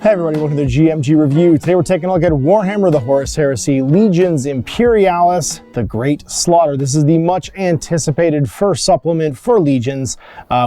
Hey everybody, welcome to the GMG review. Today we're taking a look at Warhammer the Horus Heresy, Legions Imperialis, the Great Slaughter. This is the much anticipated first supplement for Legions,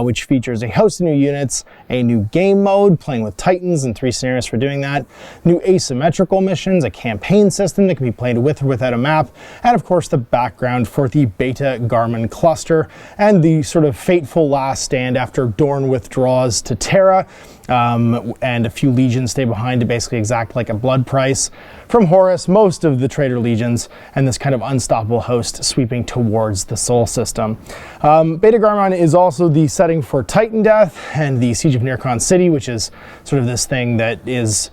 which features a host of new units, a new game mode, playing with Titans and 3 scenarios for doing that, new asymmetrical missions, a campaign system that can be played with or without a map, and of course the background for the Beta Garmin cluster, and the sort of fateful last stand after Dorn withdraws to Terra, and a few legions stay behind to basically exact like a blood price from Horus, most of the traitor legions, and this kind of unstoppable host sweeping towards the Sol system. Beta Garmin is also the setting for Titandeath and the Siege of Nyrcon City, which is sort of this thing that is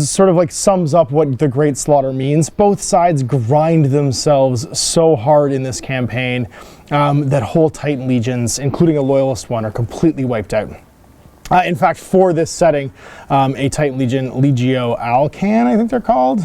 sort of like sums up what the Great Slaughter means. Both sides grind themselves so hard in this campaign that whole Titan legions, including a loyalist one, are completely wiped out. In fact, for this setting, a Titan Legion, Legio Alcan, I think they're called,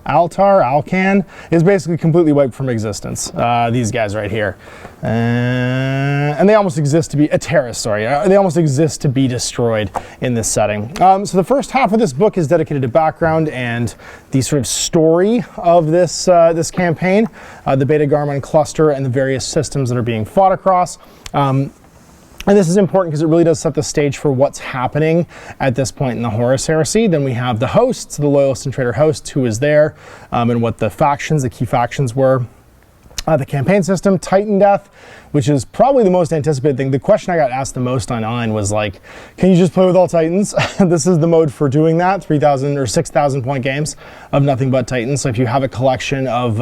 Alcan, is basically completely wiped from existence. These guys right here. And they almost exist to be, Terrace, sorry, they almost exist to be destroyed in this setting. So the first half of this book is dedicated to background and the sort of story of this, this campaign, the Beta Garmin cluster and the various systems that are being fought across. And this is important because it really does set the stage for what's happening at this point in the Horus Heresy. Then we have the hosts, the loyalist and traitor hosts, who is there, and what the factions, the key factions were. The campaign system, Titandeath, which is probably the most anticipated thing. The question I got asked the most online was like, can you just play with all Titans? This is the mode for doing that, 3,000 or 6,000 point games of nothing but Titans. So if you have a collection of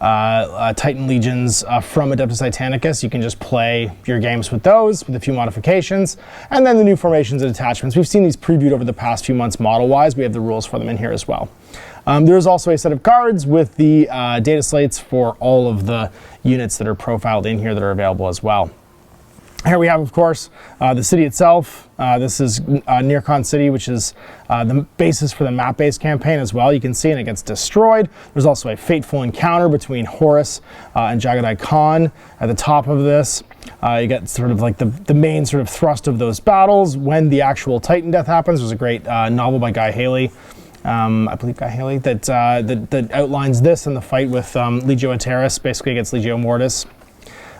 Titan Legions from Adeptus Titanicus, you can just play your games with those with a few modifications. And then the new formations and detachments. We've seen these previewed over the past few months model-wise. We have the rules for them in here as well. There is also a set of cards with the data slates for all of the units that are profiled in here that are available as well. Here we have, of course, the city itself. This is Nyrcon City, which is the basis for the map-based campaign as well. You can see, and it gets destroyed. There's also a fateful encounter between Horus and Jagadai Khan at the top of this. You get sort of like the main sort of thrust of those battles when the actual Titandeath happens. There's a great novel by Guy Haley, I believe Guy Haley, that outlines this and the fight with Legio Ateris, basically against Legio Mortis.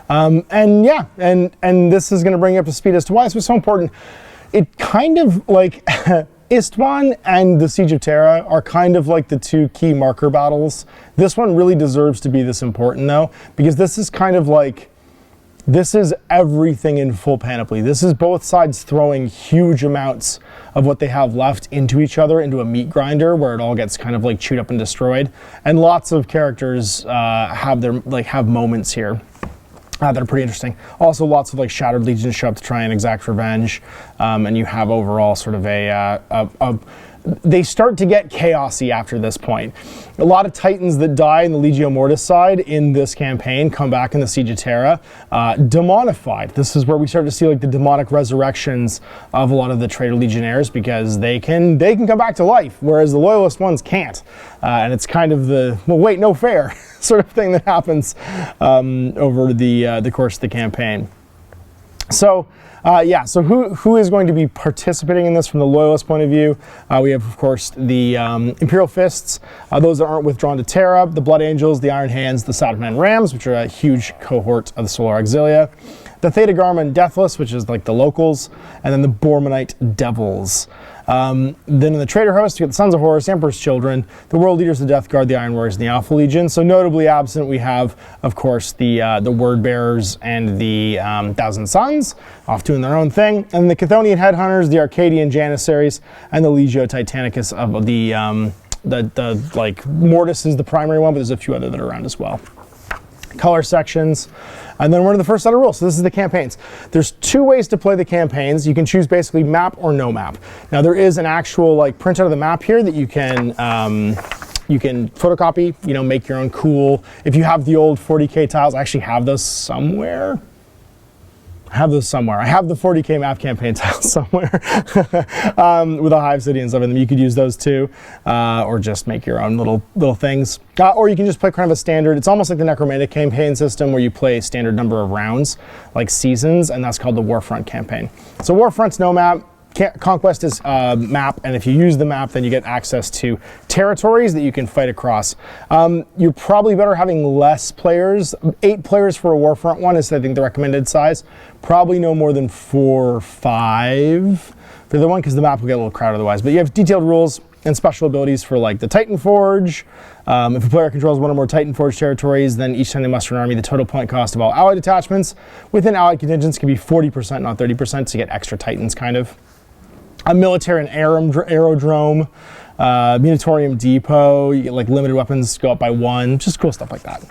And yeah, and this is going to bring you up to speed as to why this was so important. It kind of like Istvan and the Siege of Terra are kind of like the two key marker battles. This one really deserves to be this important though, because this is kind of like, this is everything in full panoply. This is both sides throwing huge amounts of what they have left into each other, into a meat grinder where it all gets kind of like chewed up and destroyed. And lots of characters have moments here that are pretty interesting. Also, lots of like Shattered Legions show up to try and exact revenge, and you have overall sort of they start to get chaosy after this point. A lot of Titans that die in the Legio Mortis side in this campaign come back in the Siege of Terra, demonified. This is where we start to see like the demonic resurrections of a lot of the traitor legionnaires, because they can come back to life, whereas the loyalist ones can't. And it's kind of the, well, wait, no fair sort of thing that happens over the course of the campaign. So yeah, so who is going to be participating in this from the loyalist point of view? We have, of course, the Imperial Fists, those that aren't withdrawn to Terra, the Blood Angels, the Iron Hands, the Saturn Rams, which are a huge cohort of the Solar Auxilia, the Theta Garmin Deathless, which is like the locals, and then the Bormanite Devils. Then in the Traitor Host, you get the Sons of Horus, the Emperor's Children, the World Leaders of the Death Guard, the Iron Warriors, and the Alpha Legion. So notably absent, we have, of course, the Word Bearers and the Thousand Sons, off doing their own thing, and the Chthonian Headhunters, the Arcadian Janissaries, and the Legio Titanicus of the like Mortis is the primary one, but there's a few other that are around as well. Color sections, and then we're to the first set of rules. So this is the campaigns. There's 2 ways to play the campaigns. You can choose basically map or no map. Now there is an actual like printout of the map here that you can photocopy, you know, make your own cool. If you have the old 40K tiles, I actually have those somewhere. I have the 40K map campaign tiles somewhere with a Hive City and stuff in them. You could use those too, or just make your own little things. Or you can just play kind of a standard. It's almost like the Necromantic campaign system where you play a standard number of rounds, like seasons, and that's called the Warfront campaign. So Warfront's no map. Conquest is a map, and if you use the map, then you get access to territories that you can fight across. You're probably better having less players. 8 players for a Warfront one is, I think, the recommended size. Probably no more than 4 or 5 for the one, because the map will get a little crowded otherwise. But you have detailed rules and special abilities for like the Titan Forge. If a player controls one or more Titan Forge territories, then each time they muster an army, the total point cost of all allied detachments within allied contingents can be 40%, not 30%, to get extra Titans, kind of. A military and aerodrome, Munitorium Depot, you get like limited weapons go up by 1, just cool stuff like that.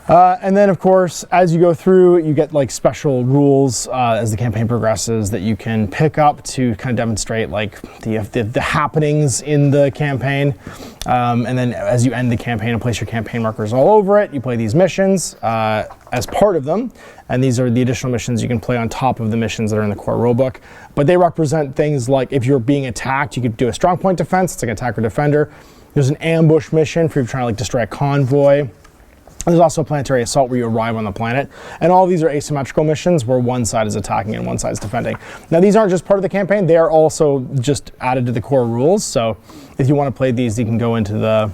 And then, of course, as you go through, you get like special rules as the campaign progresses that you can pick up to kind of demonstrate like the happenings in the campaign. And then as you end the campaign and place your campaign markers all over it, you play these missions as part of them. And these are the additional missions you can play on top of the missions that are in the core rulebook. But they represent things like if you're being attacked, you could do a strong point defense. It's like attacker defender. There's an ambush mission for if you're trying to like destroy a convoy. There's also a planetary assault where you arrive on the planet. And all these are asymmetrical missions where one side is attacking and one side is defending. Now, these aren't just part of the campaign. They are also just added to the core rules. So if you want to play these, you can go into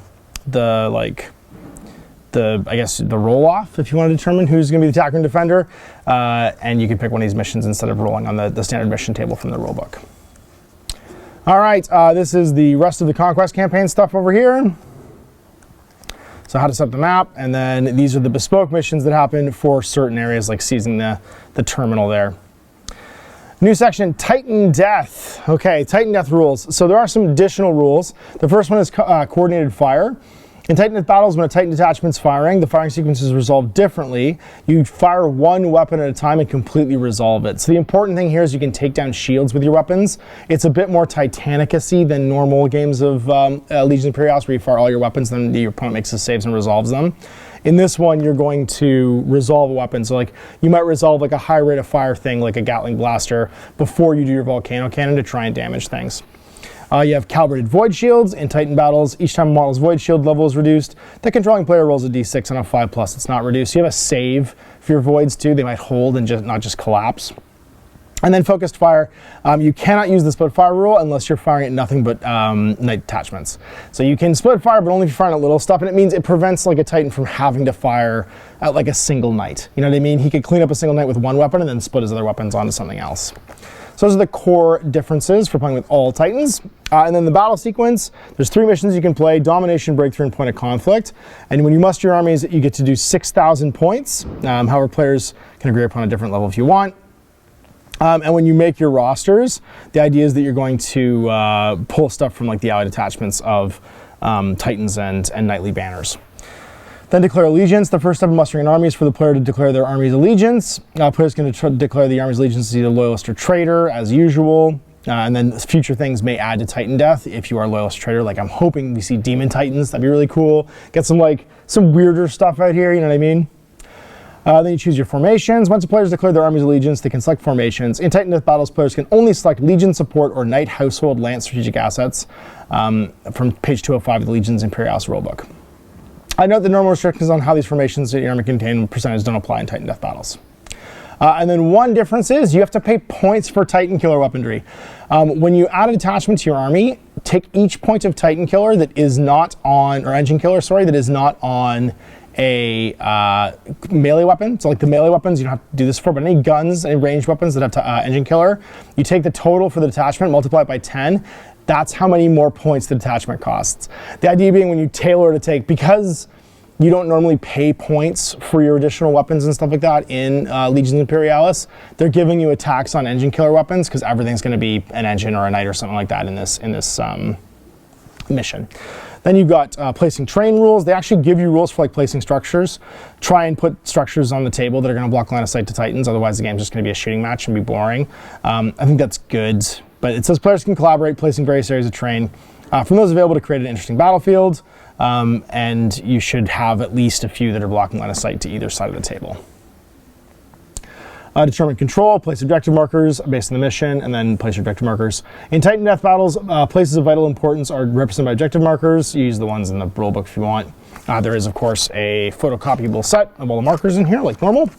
I guess the roll-off if you want to determine who's going to be the attacker and defender. And you can pick one of these missions instead of rolling on the standard mission table from the rulebook. All right, this is the rest of the Conquest campaign stuff over here. So how to set up the map, and then these are the bespoke missions that happen for certain areas, like seizing the terminal there. New section, Titandeath. Okay, Titandeath rules. So there are some additional rules. The first one is coordinated fire. In Titandeath battles, when a Titan detachment's firing, the firing sequence is resolved differently. You fire one weapon at a time and completely resolve it. So the important thing here is you can take down shields with your weapons. It's a bit more Titanic-y than normal games of Legions Imperialis, where you fire all your weapons, then your opponent makes his saves and resolves them. In this one, you're going to resolve a weapon. So like you might resolve like a high rate of fire thing, like a Gatling blaster, before you do your volcano cannon to try and damage things. You have calibrated void shields. In Titan battles, each time a model's void shield level is reduced, the controlling player rolls a d6 on a 5+. It's not reduced. You have a save for your voids too. They might hold and not just collapse. And then focused fire. You cannot use the split fire rule unless you're firing at nothing but knight detachments. So you can split fire, but only if you're firing at little stuff. And it means it prevents like a Titan from having to fire at like a single knight. You know what I mean? He could clean up a single knight with one weapon and then split his other weapons onto something else. So those are the core differences for playing with all Titans. And then the battle sequence, there's 3 missions you can play: Domination, Breakthrough, and Point of Conflict. And when you muster your armies, you get to do 6,000 points. However, players can agree upon a different level if you want. And when you make your rosters, the idea is that you're going to pull stuff from like the allied detachments of Titans and knightly banners. Then declare allegiance. The first step of mustering an army is for the player to declare their army's allegiance. Players can declare the army's allegiance to either loyalist or traitor, as usual. And then future things may add to Titandeath if you are loyalist or traitor. Like I'm hoping we see Demon Titans. That'd be really cool. Get some weirder stuff out here, you know what I mean? Then you choose your formations. Once the players declare their army's allegiance, they can select formations. In Titandeath battles, players can only select Legion support or Knight Household Lance strategic assets from page 205 of the Legions Imperialis rulebook. I note the normal restrictions on how these formations that your army contain percentage don't apply in Titandeath battles. And then one difference is you have to pay points for Titan killer weaponry. When you add a detachment to your army, take each point of Titan killer that is not on, or engine killer, sorry, that is not on a melee weapon. So like the melee weapons, you don't have to do this for, but any guns, any ranged weapons that have engine killer, you take the total for the detachment, multiply it by 10. That's how many more points the detachment costs. The idea being when you tailor to take, because you don't normally pay points for your additional weapons and stuff like that in Legions Imperialis, they're giving you a tax on engine killer weapons because everything's going to be an engine or a knight or something like that in this mission. Then you've got placing terrain rules. They actually give you rules for like placing structures. Try and put structures on the table that are going to block line of sight to Titans. Otherwise, the game's just going to be a shooting match and be boring. I think that's good. But it says players can collaborate, placing various areas of terrain. From those available to create an interesting battlefield. And you should have at least a few that are blocking line of sight to either side of the table. Determine control, place objective markers based on the mission, and then place your objective markers. In Titandeath battles, places of vital importance are represented by objective markers. You use the ones in the rulebook if you want. There is, of course, a photocopyable set of all the markers in here, like normal.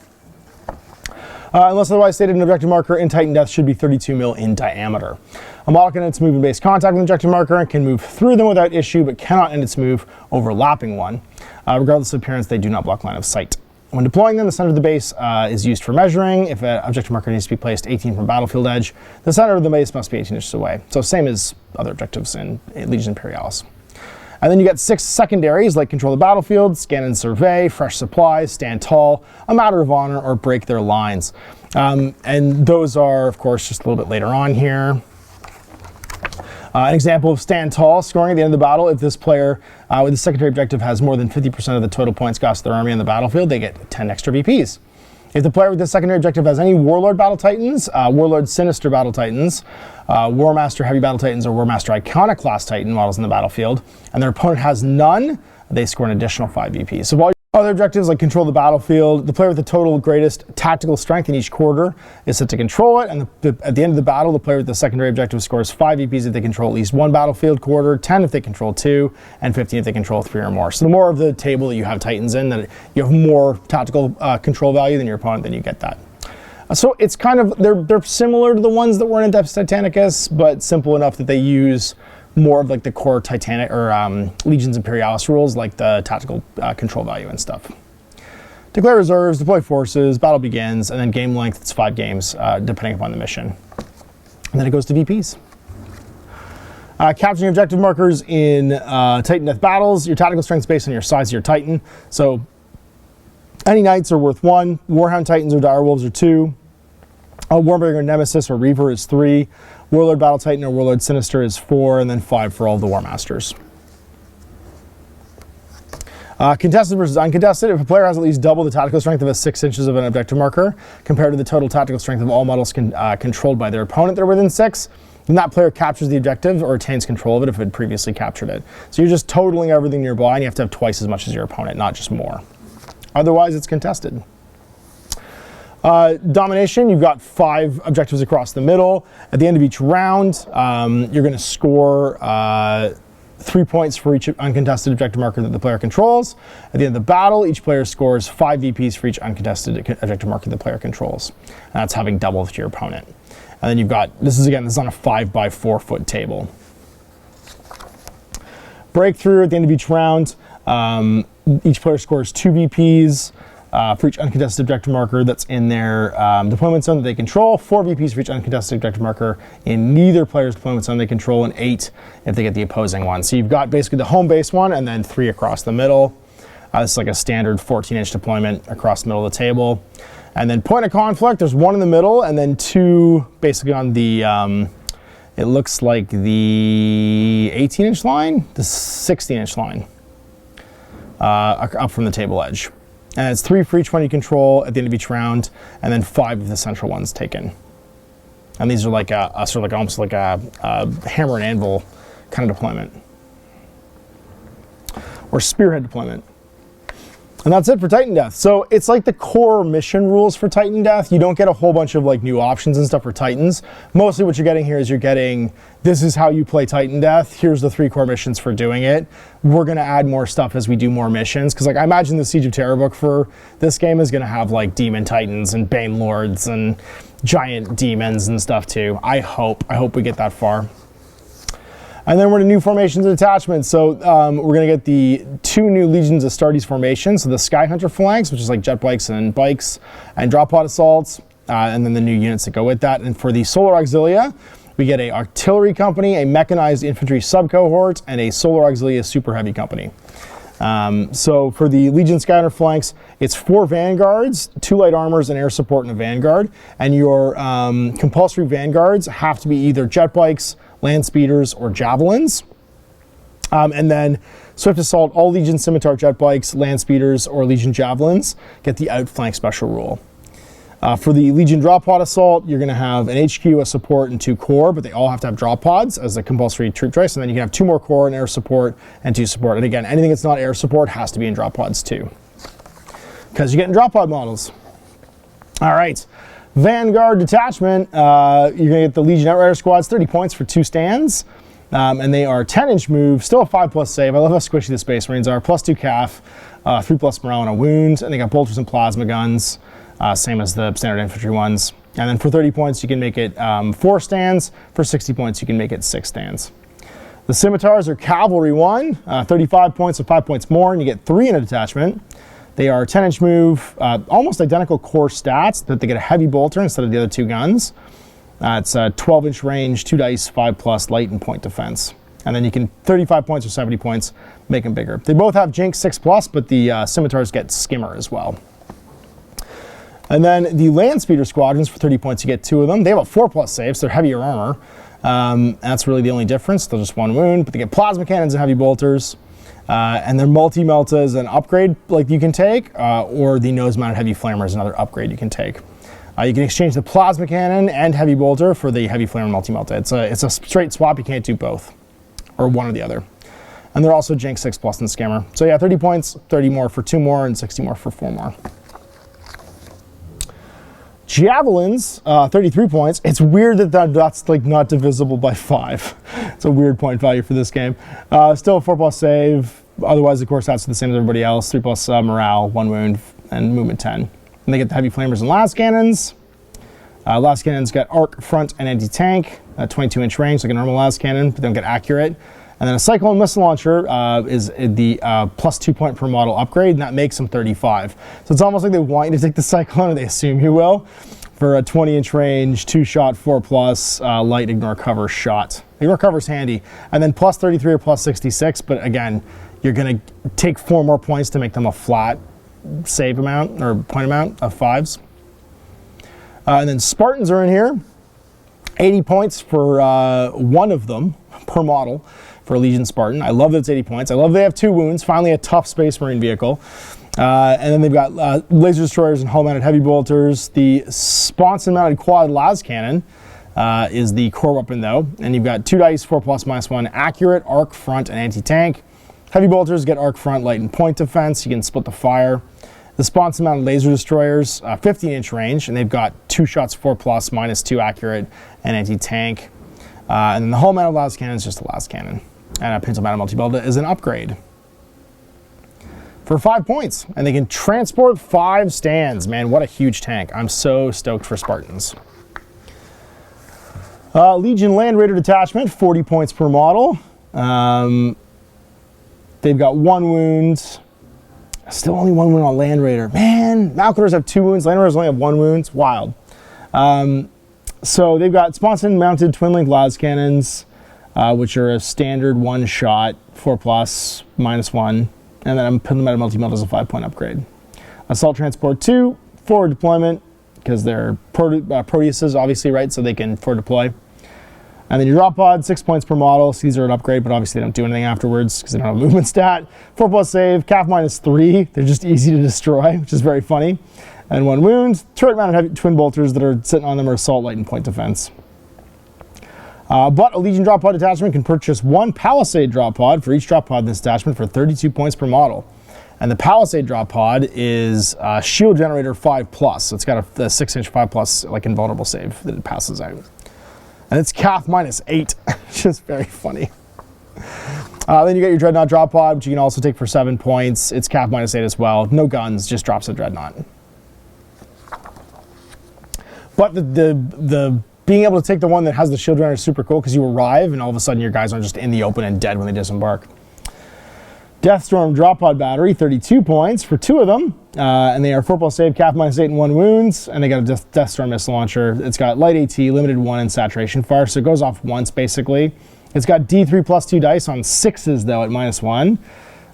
Unless otherwise stated, an objective marker in Titandeath should be 32 mil in diameter. A model can end its move in base contact with an objective marker and can move through them without issue, but cannot end its move overlapping one. Regardless of appearance, they do not block line of sight. When deploying them, the center of the base is used for measuring. If an objective marker needs to be placed 18 from battlefield edge, the center of the base must be 18 inches away. So same as other objectives in Legions Imperialis. And then you get 6 secondaries, like control the battlefield, scan and survey, fresh supplies, stand tall, a matter of honor, or break their lines. And those are, of course, just a little bit later on here. An example of stand tall, scoring at the end of the battle. If this player with the secondary objective has more than 50% of the total points cost of their army on the battlefield, they get 10 extra VPs. If the player with the secondary objective has any Warlord Battle Titans, Warlord Sinister Battle Titans, War Master Heavy Battle Titans, or War Master Iconoclast Titan models in the battlefield, and their opponent has none, they score an additional 5 VPs. So while other objectives like control the battlefield, the player with the total greatest tactical strength in each quarter is set to control it, and at the end of the battle, the player with the secondary objective scores 5 VPs if they control at least 1 battlefield quarter, 10 if they control 2, and 15 if they control 3 or more. So the more of the table that you have Titans in, that you have more tactical control value than your opponent, then you get that. So it's kind of, they're similar to the ones that were in Adeptus Titanicus, but simple enough that they use more of like the core Titanic or Legions Imperialis rules, like the tactical control value and stuff. Declare reserves, deploy forces, battle begins, and then game length, it's 5 games, depending upon the mission. And then it goes to VPs. Capturing objective markers in Titandeath battles. Your tactical strength is based on your size of your Titan. So any Knights are worth 1, Warhound Titans or Direwolves are 2, Warbringer Nemesis or Reaver is 3, Warlord Battle Titan or Warlord Sinister is 4, and then 5 for all the War Masters. Contested versus uncontested. If a player has at least double the tactical strength of a 6 inches of an objective marker compared to the total tactical strength of all models controlled by their opponent that are within 6, then that player captures the objective or retains control of it if it had previously captured it. So you're just totaling everything nearby, and you have to have twice as much as your opponent, not just more. Otherwise, it's contested. Domination, you've got 5 objectives across the middle. At the end of each round, you're going to score 3 points for each uncontested objective marker that the player controls. At the end of the battle, each player scores 5 VPs for each uncontested objective marker the player controls. And that's having double to your opponent. And then you've got, this is on a 5 by 4 foot table. Breakthrough, at the end of each round, each player scores 2 VPs for each uncontested objective marker that's in their deployment zone that they control, 4 VPs for each uncontested objective marker in neither player's deployment zone they control, and 8 if they get the opposing one. So you've got basically the home base one and then 3 across the middle. This is like a standard 14-inch deployment across the middle of the table. And then point of conflict, there's 1 in the middle and then 2 basically on the, it looks like the 18-inch line, the 16-inch line up from the table edge. And it's 3 for each one you control at the end of each round, and then 5 if the central one's taken. And these are like a sort of like almost like a hammer and anvil kind of deployment, or spearhead deployment. And that's it for Titandeath. So it's like the core mission rules for Titandeath. You don't get a whole bunch of like new options and stuff for Titans. Mostly what you're getting here is you're getting, this is how you play Titandeath. Here's the 3 core missions for doing it. We're gonna add more stuff as we do more missions. Cause like I imagine the Siege of Terra book for this game is gonna have like Demon Titans and Bane Lords and giant demons and stuff too. I hope we get that far. And then we're to new formations and detachments. So we're going to get the 2 new Legions Astartes formations. So the Sky Hunter flanks, which is like jet bikes and bikes, and drop pod assaults, and then the new units that go with that. And for the Solar Auxilia, we get a artillery company, a mechanized infantry sub-cohort, and a Solar Auxilia super heavy company. So for the Legion Sky Hunter flanks, it's 4 vanguards, 2 light armors, an air support, and a vanguard. And your compulsory vanguards have to be either jet bikes, land speeders, or javelins. And then Swift Assault, all Legion Scimitar jet bikes, land speeders, or Legion javelins get the outflank special rule. For the Legion drop pod assault, you're going to have an HQ, a support, and 2 core, but they all have to have drop pods as a compulsory troop choice. And then you can have 2 more core, an air support, and 2 support. And again, anything that's not air support has to be in drop pods too, because you're getting drop pod models. All right. Vanguard detachment, you're going to get the Legion Outrider squads, 30 points for 2 stands. And they are 10-inch move, still a 5+ save. I love how squishy the Space Marines are. +2 CAF, 3+ morale and a wound. And they got bolters and plasma guns. same as the standard infantry ones. And then for 30 points, you can make it 4 stands. For 60 points, you can make it 6 stands. The scimitars are cavalry 1, 35 points, so 5 points more, and you get 3 in a detachment. They are 10-inch move, almost identical core stats, that they get a heavy bolter instead of the other 2 guns. It's a 12-inch range, 2 dice, 5+ light and point defense. And then you can 35 points or 70 points, make them bigger. They both have Jinx 6+, but the scimitars get skimmer as well. And then the land speeder squadrons, for 30 points, you get 2 of them. They have a 4+ save, so they're heavier armor. That's really the only difference. They're just 1 wound, but they get plasma cannons and heavy bolters. And their multi-melta is an upgrade like you can take, or the nose-mounted heavy flamer is another upgrade you can take. You can exchange the plasma cannon and heavy bolter for the heavy flamer multi-melta. It's a straight swap. You can't do both, or one or the other. And they're also Jinx 6+ and skimmer. So yeah, 30 points, 30 more for 2 more, and 60 more for 4 more. Javelins, 33 points. It's weird that that's like not divisible by 5. It's a weird point value for this game. Still a 4+ save. Otherwise, of course, that's the same as everybody else. 3+ morale, 1 wound, and movement 10. And they get the heavy flamers and las cannons. Las cannons got arc, front, and anti-tank. 22-inch range, like a normal las cannon, but they don't get accurate. And then a cyclone missile launcher is the +2 point per model upgrade, and that makes them 35. So it's almost like they want you to take the cyclone, or they assume you will, for a 20-inch range, 2-shot, 4+, light, ignore cover shot. Ignore cover's handy. And then +33 or +66, but again, you're gonna take 4 more points to make them a flat save amount, or point amount of 5s. And then Spartans are in here. 80 points for 1 of them per model. For a Legion Spartan. I love that it's 80 points. I love they have 2 wounds. Finally, a tough Space Marine vehicle. And then they've got laser destroyers and hull-mounted heavy bolters. The sponson-mounted quad las cannon is the core weapon, though. And you've got 2 dice, 4+ -1, accurate, arc, front, and anti-tank. Heavy bolters get arc, front, light, and point defense. You can split the fire. The sponson-mounted laser destroyers, 15-inch range, and they've got 2 shots, 4+, -2 accurate, and anti-tank. And then the hull-mounted las cannon is just a las cannon. And a pencil-mounted multi-melta is an upgrade for 5 points. And they can transport 5 stands. Man, what a huge tank. I'm so stoked for Spartans. Legion Land Raider Detachment, 40 points per model. They've got 1 wound. Still only 1 wound on Land Raider. Man, Malcadors have 2 wounds. Land Raiders only have 1 wound. It's wild. So they've got sponson-mounted twin-link las cannons, which are a standard 1-shot, 4+, -1, and then I'm putting them at a multi-melt as a 5-point upgrade. Assault Transport 2, forward deployment, because they're Proteuses, obviously, right, so they can forward deploy. And then your drop pod, 6 points per model, so these are an upgrade, but obviously they don't do anything afterwards, because they don't have a movement stat. 4+ save, CAF -3, they're just easy to destroy, which is very funny. And 1 wound, turret-mounted heavy twin bolters that are sitting on them are assault, light, and point defense. But a Legion drop pod detachment can purchase 1 Palisade drop pod for each drop pod in this detachment for 32 points per model. And the Palisade drop pod is shield generator 5+, so it's got a 6-inch 5+ like invulnerable save that it passes out. And it's CAF -8, which is very funny. Then you get your Dreadnought drop pod, which you can also take for 7 points. It's CAF -8 as well. No guns, just drops a Dreadnought. But the being able to take the one that has the shield runner is super cool, because you arrive and all of a sudden your guys aren't just in the open and dead when they disembark. Deathstorm drop pod battery, 32 points for 2 of them. And they are 4+ save, CAF -8, and 1 wounds. And they got a Deathstorm missile launcher. It's got light AT, limited 1, and saturation fire, so it goes off once basically. It's got D3 +2 dice on 6s though at -1.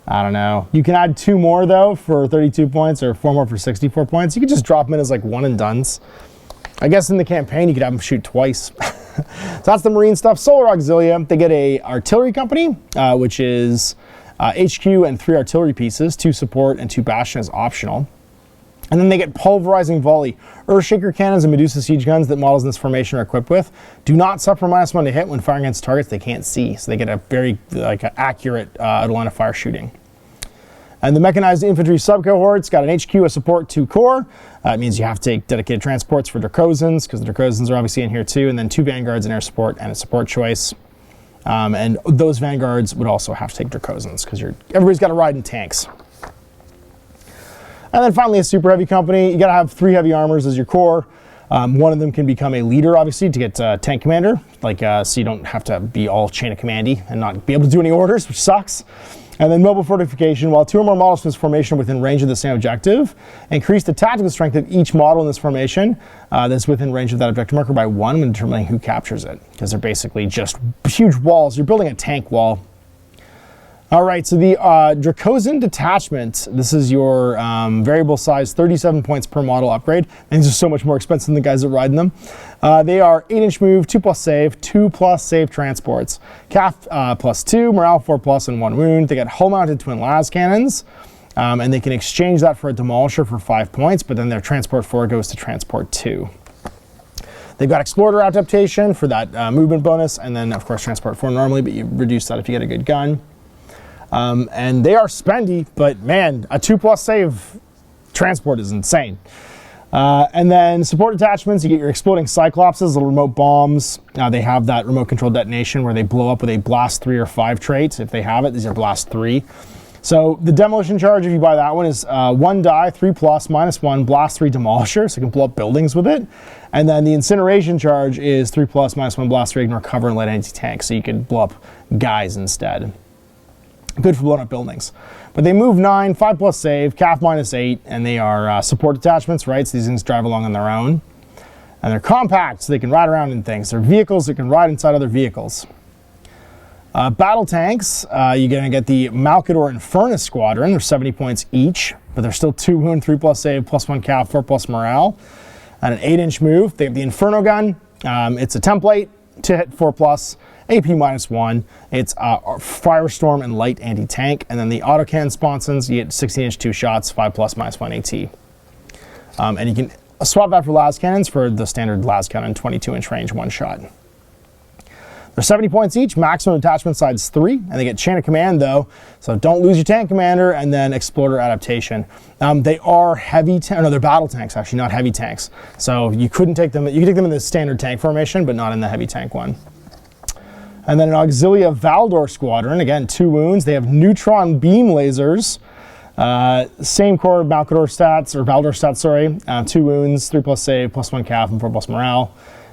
I don't know. You can add 2 more though for 32 points, or 4 more for 64 points. You could just drop them in as like 1 and dones. I guess in the campaign you could have them shoot twice. So that's the Marine stuff. Solar Auxilia, they get a artillery company, which is HQ and 3 artillery pieces, 2 support and 2 bastion is optional. And then they get pulverizing volley. Earthshaker cannons and Medusa siege guns that models in this formation are equipped with do not suffer -1 to hit when firing against targets they can't see. So they get a very accurate line of fire shooting. And the mechanized infantry subcohort's got an HQ, a support, 2 core. It means you have to take dedicated transports for Dracosans, because the Dracosans are obviously in here too, and then 2 vanguards, an air support, and a support choice. And those vanguards would also have to take Dracosans, because everybody's got to ride in tanks. And then finally, a super heavy company. You got to have 3 heavy armors as your core. One of them can become a leader, obviously, to get tank commander, like so you don't have to be all chain of commandy and not be able to do any orders, which sucks. And then mobile fortification. While 2 or more models from this formation are within range of the same objective, increase the tactical strength of each model in this formation that's within range of that objective marker by 1 when determining who captures it, because they're basically just huge walls. You're building a tank wall. All right, so the Dracosan Detachment, this is your variable size 37 points per model upgrade, and these are so much more expensive than the guys that ride them. They are 8-inch move, 2+ save, 2+ save transports. CAF +2, morale 4+, and 1 wound. They get hull-mounted twin las cannons, and they can exchange that for a demolisher for 5 points, but then their transport 4 goes to transport 2. They've got explorer adaptation for that movement bonus, and then of course transport 4 normally, but you reduce that if you get a good gun. And they are spendy, but man, a 2+ save transport is insane. And then support attachments, you get your exploding cyclopses, little remote bombs. They have that remote control detonation where they blow up with a blast 3 or 5 trait. If they have it, these are blast 3. So the demolition charge, if you buy that one, is 1 die, 3+, -1, blast 3 demolisher, so you can blow up buildings with it. And then the incineration charge is 3+, -1, blast 3, ignore cover and light anti-tank, so you can blow up guys instead. Good for blowing up buildings. But they move 9, 5+ save, CAF -8, and they are support attachments, right? So these things drive along on their own. And they're compact, so they can ride around in things. They're vehicles that can ride inside other vehicles. Battle tanks, you're going to get the Malkador and Furnace Squadron. They're 70 points each, but they're still 2 wound, 3+ save, +1 CAF, 4+ morale. And an 8-inch move. They have the Inferno Gun. It's a template to hit 4+. AP -1, it's Firestorm and Light Anti-Tank, and then the Autocan sponsons, you get 16-inch 2 shots, 5+ -1 AT. And you can swap that for las cannons for the standard las cannon, 22-inch range, 1 shot. They're 70 points each, maximum attachment size 3, and they get chain of command though, so don't lose your tank commander, and then exploder adaptation. They are heavy, no, they're battle tanks actually, not heavy tanks. So you couldn't take them, you could take them in the standard tank formation, but not in the heavy tank one. And then an Auxilia Valdor Squadron, again, 2 wounds. They have neutron beam lasers. Same core Malkador stats, or Valdor stats, sorry. 2 wounds, 3+ save, +1 CAF, and 4+ morale.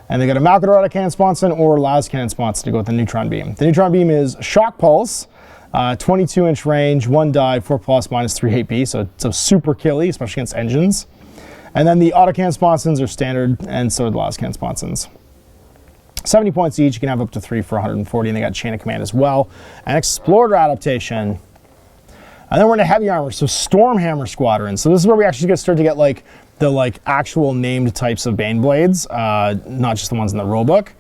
And they got a Malkador autocannon sponson or las cannon sponson to go with the neutron beam. The neutron beam is shock pulse, 22-inch range, 1 die, 4+, -3 AP, so super killy, especially against engines. And then the autocannon sponsons are standard, and so are the las cannon sponsons. 70 points each, you can have up to 3 for 140, and they got chain of command as well. And explorer adaptation. And then we're into heavy armor, so Stormhammer Squadron. So this is where we actually start to get like the actual named types of Baneblades, not just the ones in the rulebook.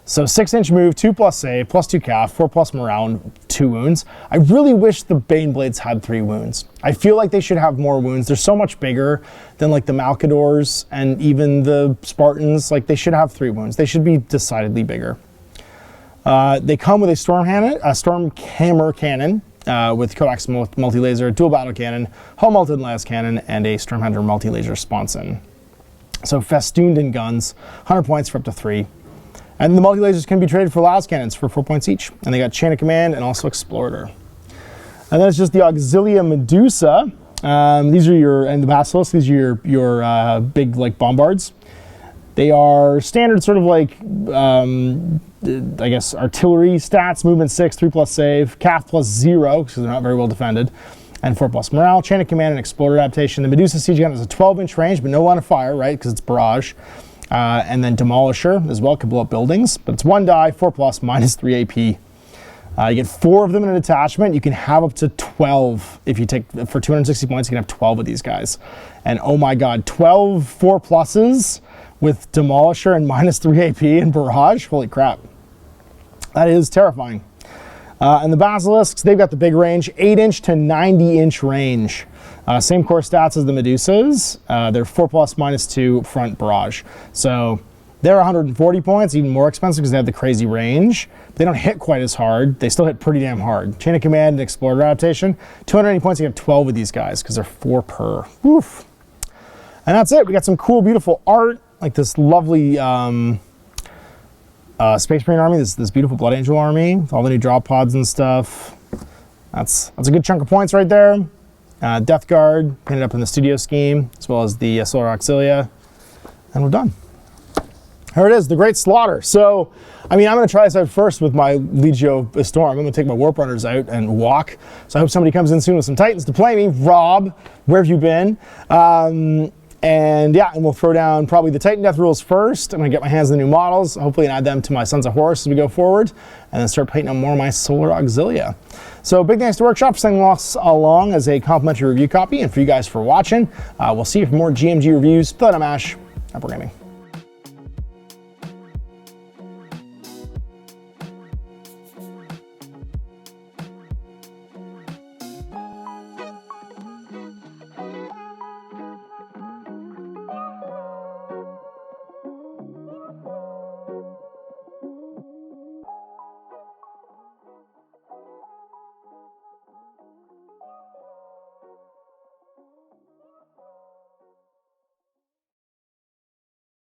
So 6-inch move, 2+ save, +2 CAF, 4+ morale, and 2 wounds. I really wish the Baneblades had 3 wounds. I feel like they should have more wounds. They're so much bigger than like the Malkadors and even the Spartans. Like they should have 3 wounds. They should be decidedly bigger. They come with a Stormhammer cannon with coax multi-laser, dual battle cannon, hull melted las cannon, and a Stormhammer multi-laser sponson. So festooned in guns, 100 points for up to 3. And the multi-lasers can be traded for las cannons for 4 points each. And they got chain of command and also explorer. And then it's just the Auxilia Medusa. These are your, and the Basilisk, these are your big like bombards. They are standard sort of like, I guess, artillery stats, movement 6, 3+ save, CAF +0, because they're not very well defended, and 4+ morale, chain of command, and explorer adaptation. The Medusa siege gun has a 12-inch range, but no line of fire, right, because it's barrage. And then demolisher as well, can blow up buildings, but it's 1 die, 4+, -3 AP. You get 4 of them in a detachment. You can have up to 12 if you take, for 260 points, you can have 12 of these guys. And oh my god, 12 4+s with demolisher and -3 AP and barrage, holy crap. That is terrifying. And the Basilisks, they've got the big range, 8-inch to 90-inch range. Same core stats as the Medusas. They're 4+ -2 front barrage. So they're 140 points, even more expensive because they have the crazy range. They don't hit quite as hard. They still hit pretty damn hard. Chain of command and explorer adaptation. 280 points, you have 12 of these guys because they're 4 per. Woof. And that's it. We got some cool, beautiful art, like this lovely Space Marine army, this beautiful Blood Angel army, with all the new drop pods and stuff. That's a good chunk of points right there. Death Guard, painted up in the studio scheme, as well as the Solar Auxilia, and we're done. Here it is, the Great Slaughter. So, I mean, I'm going to try this out first with my Legio Storm. I'm going to take my Warp Runners out and walk. So I hope somebody comes in soon with some Titans to play me. Rob, where have you been? And yeah, and we'll throw down probably the Titandeath rules first. I'm going to get my hands on the new models, hopefully add them to my Sons of Horus as we go forward, and then start painting up more of my Solar Auxilia. So big thanks to Workshop for sending us along as a complimentary review copy, and for you guys for watching. We'll see you for more GMG reviews. Play on Mash. Happy gaming.